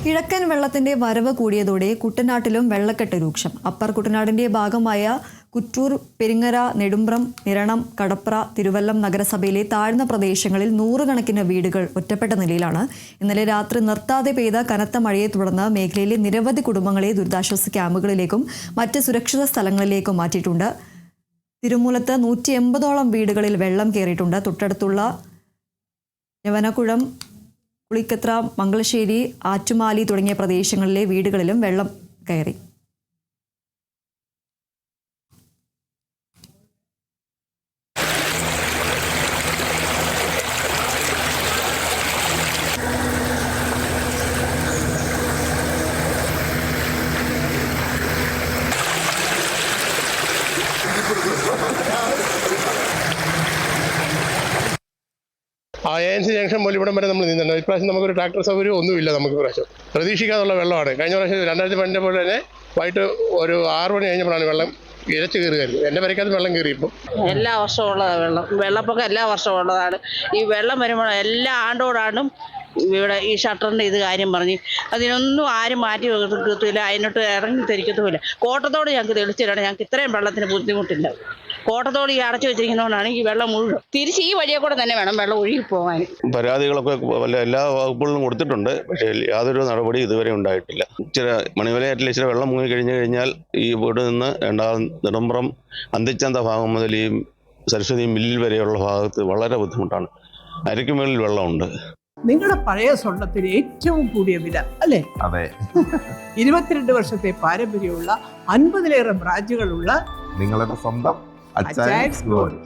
കിഴക്കൻ വെള്ളത്തിന്റെ വരവ് കൂടിയതോടെ കുട്ടനാട്ടിലും വെള്ളക്കെട്ട് രൂക്ഷം. അപ്പർ കുട്ടനാടിന്റെ ഭാഗമായ കുറ്റൂർ, പെരിങ്ങര, നെടുമ്പ്രം, നിരണം, കടപ്ര, തിരുവല്ലം നഗരസഭയിലെ താഴ്ന്ന പ്രദേശങ്ങളിൽ നൂറുകണക്കിന് വീടുകൾ ഒറ്റപ്പെട്ട നിലയിലാണ്. ഇന്നലെ രാത്രി നിർത്താതെ പെയ്ത കനത്ത മഴയെ തുടർന്ന് മേഖലയിലെ നിരവധി കുടുംബങ്ങളെ ദുരിതാശ്വാസ ക്യാമ്പുകളിലേക്കും മറ്റ് സുരക്ഷിത സ്ഥലങ്ങളിലേക്കും മാറ്റിയിട്ടുണ്ട്. തിരുമൂലത്ത് 180ഓളം വീടുകളിൽ വെള്ളം കയറിയിട്ടുണ്ട്. തൊട്ടടുത്തുള്ള യവനക്കുളം, കുളിക്കത്ര, മംഗളശ്ശേരി, ആറ്റുമാലി തുടങ്ങിയ പ്രദേശങ്ങളിലെ വീടുകളിലും വെള്ളം കയറി. ANC ജംഗ്ഷൻ മുതൽ ഇവിടം വരെ നമ്മൾ നീന്തുന്നുണ്ട്. ഇപ്രാവശ്യം നമുക്കൊരു ട്രാക്ടർ സൗകര്യം ഒന്നുമില്ല. നമുക്ക് പ്രാവശ്യം പ്രതീക്ഷിക്കാതുള്ള വെള്ളമാണ്. കഴിഞ്ഞ പ്രാവശ്യം 2012 പോലെ തന്നെ വൈകിട്ട് ഒരു 6 മണി കഴിഞ്ഞപ്പോഴാണ് വെള്ളം ഇരച്ച് കയറുകയായിരുന്നു. എൻ്റെ വരയ്ക്കകത്ത് വെള്ളം കയറി. ഇപ്പം എല്ലാ വർഷവും ഉള്ളതാണ് വെള്ളപ്പൊക്കം എല്ലാ വർഷവും ഉള്ളതാണ്. ഈ വെള്ളം വരുമ്പോൾ എല്ലാ ആണ്ടോടാണ്ടും ഇവിടെ ഈ ഷട്ടറിൻ്റെ ഇത് കാര്യം പറഞ്ഞ് അതിനൊന്നും ആരും മാറ്റി വെക്കത്തില്ല, അതിനോട്ട് ഇറങ്ങി തിരിക്കത്തുമില്ല. കോട്ടത്തോട് ഞങ്ങൾക്ക് തെളിച്ചിട്ടാണ് ഞങ്ങൾക്ക് ഇത്രയും വെള്ളത്തിന് ബുദ്ധിമുട്ടില്ല. കോട്ടത്തോട് ഈ അടച്ചു വെച്ചിരിക്കുന്നതുകൊണ്ടാണ് ഈ വെള്ളം മുഴുവൻ തിരിച്ച് ഈ വഴിയെ കൂടെ തന്നെ വേണം വെള്ളം ഒഴുകി പോകാൻ. പരാതികളൊക്കെ എല്ലാ വകുപ്പുകളിലും കൊടുത്തിട്ടുണ്ട്. പക്ഷേ യാതൊരു നടപടി ഇതുവരെ ഉണ്ടായിട്ടില്ല. ഇച്ചിരി മണിമലയാറ്റിൽ ഇച്ചിരി വെള്ളം മുങ്ങി കഴിഞ്ഞാൽ ഈ വീട് നിന്ന് നെടുമ്പ്രം, അന്തിച്ചന്ത ഭാഗം മുതൽ ഈ സരസ്വതി മില്ലിൽ വരെയുള്ള ഭാഗത്ത് വളരെ ബുദ്ധിമുട്ടാണ്. അരയ്ക്ക് മുകളിൽ വെള്ളമുണ്ട്. നിങ്ങളുടെ പഴയ സ്വർണത്തിന് ഏറ്റവും കൂടിയ വില അല്ലേ? അതെ. 22 വർഷത്തെ പാരമ്പര്യമുള്ള 50-ലേറെ ബ്രാഞ്ചുകളുള്ള നിങ്ങളുടെ സ്വന്തം അച്ചായൻസ് ഗോൾഡ്.